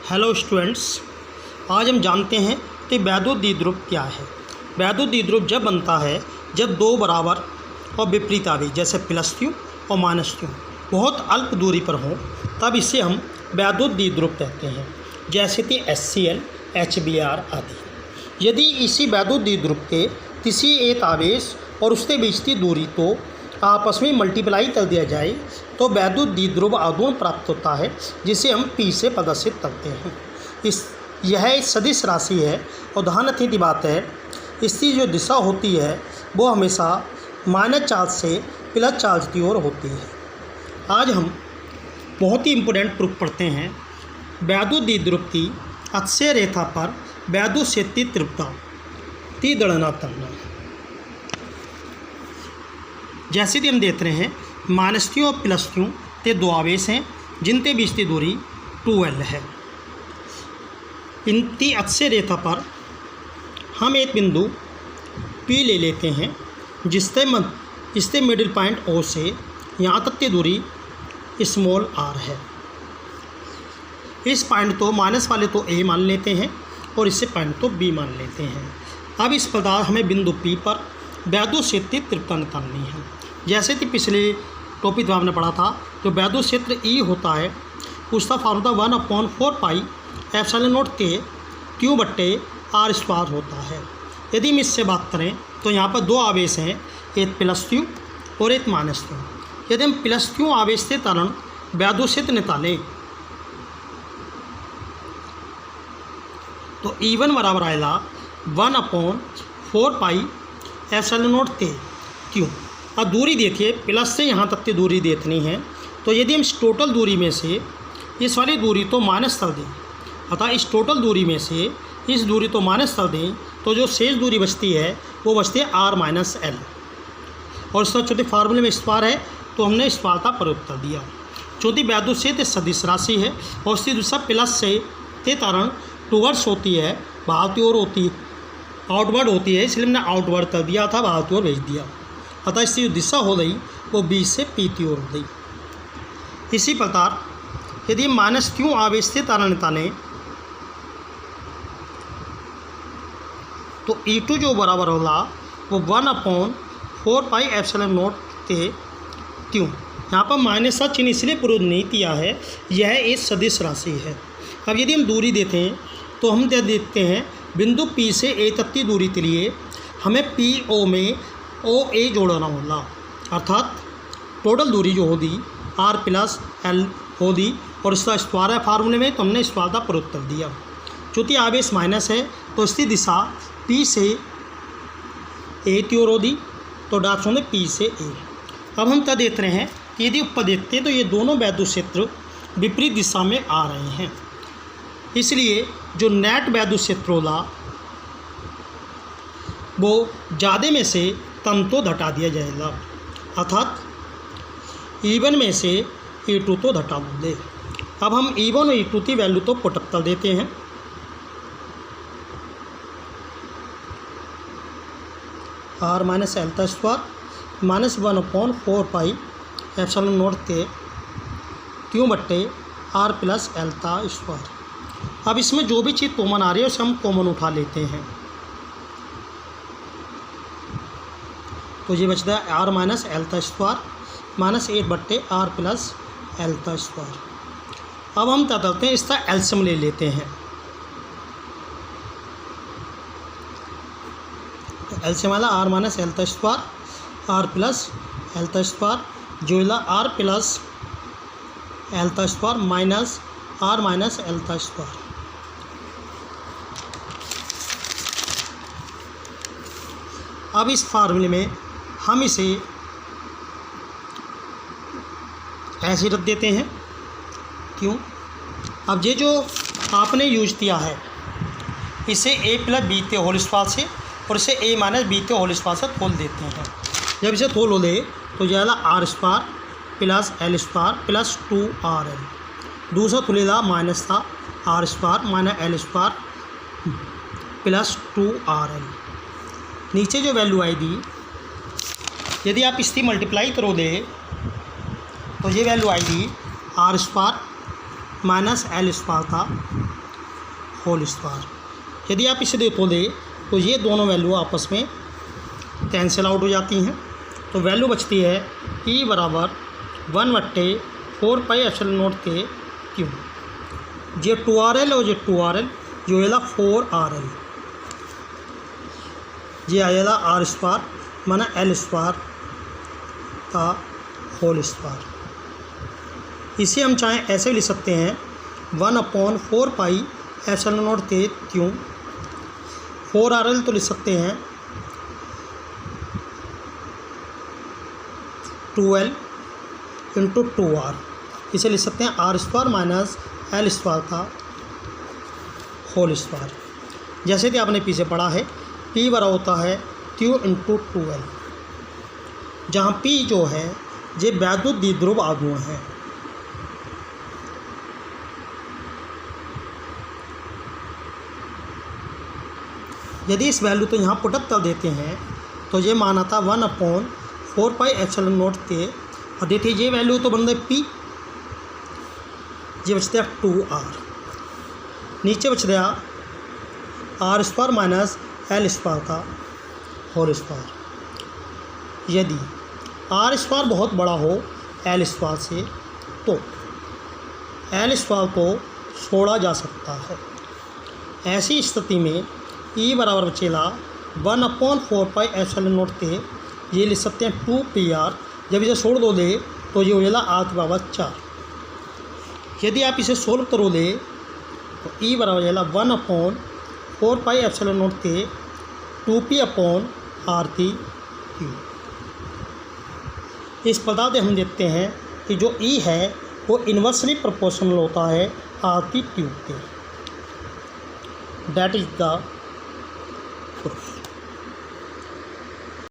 Hello students, आज हम जानते हैं कि वैद्युत द्विध्रुव क्या है। वैद्युत द्विध्रुव जब बनता है जब दो बराबर और विपरीत आवेश जैसे प्लस क्यू और माइनस क्यू बहुत अल्प दूरी पर हों, तब इसे हम वैद्युत द्विध्रुव कहते हैं, जैसे कि HCl, HBr आदि। यदि इसी वैद्युत द्विध्रुव के किसी एक आवेश और उसके बीच की दूरी को आपस में मल्टीप्लाई कर दिया जाए तो वैद्युत द्विध्रुव आघूर्ण प्राप्त होता है, जिसे हम P से प्रदर्शित करते हैं। यह एक सदिश राशि है और ध्यान रखने की बात है, इसकी जो दिशा होती है वो हमेशा माइनस चार्ज से प्लस चार्ज की ओर होती है। आज हम बहुत ही इम्पोर्टेंट प्रूफ पढ़ते हैं। वैद्युत द्विध्रुव की अक्षीय रेखा पर वैद्युत क्षेत्र की तीव्रता की गणना करना। जैसे कि हम देख रहे हैं, माइनस क्यू और प्लस क्यू के दो आवेश हैं जिनके बीच की दूरी 2L है। इनकी अक्षीय रेखा पर हम एक बिंदु P ले लेते हैं जिससे मिडिल पॉइंट O से यहाँ तक की दूरी स्मॉल r है। इस पॉइंट को माइनस वाले तो A मान लेते हैं और इससे पॉइंट को B मान लेते हैं। अब इस प्रकार हमें बिंदु P पर वैद्युत क्षेत्र की तीव्रता निकालनी है। जैसे कि पिछले टॉपिक में आपने पढ़ा था, जो वैद्युत क्षेत्र E होता है उसका फार्मूला 1/4πε0 के Q/r² होता है। यदि हम इससे बात करें तो यहाँ पर दो आवेश हैं, एक प्लस क्यू और एक माइनस क्यू। यदि हम प्लस क्यू आवेश के कारण वैद्युत क्षेत्र निकालें तो E1 बराबर आएगा 1/4πε0 के Q। अब दूरी देखिए, प्लस से यहाँ तक की दूरी देखनी है, तो यदि हम इस टोटल दूरी में से इस वाली दूरी तो माइनस कर दें, अतः इस टोटल दूरी में से इस दूरी तो माइनस कर दें, तो जो शेष दूरी बचती है वो बचती है r-l। और इसका चौथे फार्मूले में स्क्वायर है तो हमने स्क्वायर का प्रयोग कर दिया। चौथी वैद्युत क्षेत्र सदिश राशि है और उसकी दिशा प्लस से के कारण टूवर्ड्स होती है, बाहर की ओर होती है, आउटवर्ड होती है, इसलिए हमने आउटवर्ड कर दिया था, बाहर की ओर भेज दिया। अतः इसकी जो दिशा हो गई वो B से P की ओर हो गई। इसी प्रकार यदि माइनस क्यू आवेश से तारण निकालें तो E2 जो बराबर होगा वो 1/4πε0 के Q। यहाँ पर माइनस का चिन्ह इसलिए प्रयोग नहीं किया है, यह एक सदिश राशि है। अब यदि हम दूरी देते हैं तो हम क्या देखते हैं, बिंदु P से A तक की दूरी के लिए हमें PO में OA जोड़ना होगा, अर्थात टोटल दूरी जो होगी r+l होगी और इसका स्क्वायर है फार्मूले में, तो हमने स्क्वायर का प्रयोग कर दिया। चूँकि आवेश माइनस है तो इसकी दिशा P से A की ओर होगी, तो डाट्स होंगे P से A। अब हम क्या देख रहे हैं, यदि ऊपर देखते हैं तो ये दोनों वैद्युत क्षेत्र विपरीत दिशा में आ रहे हैं, इसलिए जो नेट वैद्युत क्षेत्र होगा वो ज़्यादा में से कम तो घटा दिया जाएगा, अर्थात E1 में से E2 तो घटा दें। अब हम E1 और E2 की वैल्यू तो पुटअप कर देते हैं। r-l² माइनस 1/4πε0 के Q/r+l²। अब इसमें जो भी चीज़ कॉमन आ रही है उसे हम कॉमन उठा लेते हैं, तो ये बचता है r-l² माइनस 8/r+l²। अब हम क्या करते हैं, इसका एलसीएम ले लेते हैं। तो एलसीएम वाला r-l² r+l² जो r+l² माइनस r-l²। अब इस फार्मूले में हम इसे ऐसे रख देते हैं। क्यों? अब ये जो आपने यूज किया है इसे a+b के होल स्क्वायर से और इसे a-b के होल स्क्वायर से खोल देते हैं। जब इसे खोल हो ले तो यह r² plus l² plus 2rl, दूसरा खुलेगा माइनस था r² minus l² plus 2rl। नीचे जो वैल्यू आएगी यदि आप इसकी मल्टीप्लाई करोगे तो ये वैल्यू आएगी r² माइनस l² था होल स्क्वायर। यदि आप इसे देखोगे तो ये दोनों वैल्यू आपस में कैंसिल आउट हो जाती हैं, तो वैल्यू बचती है ई बराबर 1/4πε0 के क्यू। ये 2RL और ये 2RL जो आएगा 4RL, ये आएगा आर स्क्वायर माना एल स्क्वायर का होल स्क्वायर। इसे हम चाहें ऐसे भी लिख सकते हैं 1/4πε0 के क्यू। 4RL तो लिख सकते हैं 2L इंटू 2R, इसे लिख सकते हैं R square minus L square का होल स्क्वायर। जैसे कि आपने पीछे पढ़ा है P बराबर होता है Q इंटू 2L, जहाँ P जो है ये वैद्युत द्विध्रुव आघूर्ण है। यदि इस वैल्यू तो यहाँ पुटअप कर देते हैं तो ये माना था 1/4πε0 के, और देखिए ये वैल्यू तो बन रही P, ये बचता है 2R, नीचे बच गया R square minus L square का होल स्क्वायर। यदि आर स्क्वायर बहुत बड़ा हो एल स्क्वायर से तो एल स्क्वायर को छोड़ा जा सकता है। ऐसी स्थिति में ई बराबर बचेगा 1/4πε0 के, ये लिख सकते हैं 2PR। जब इसे छोड़ दोगे तो ये हो जाएगा r⁴। यदि आप इसे सोल्व करोगे तो ई बराबर जाएगा 1/4πε0 के 2p/r3 क्यू। इस प्रकार से हम देखते हैं कि जो ई है वो इन्वर्सली प्रोपोर्शनल होता है r3 क्यूब के। That is the proof.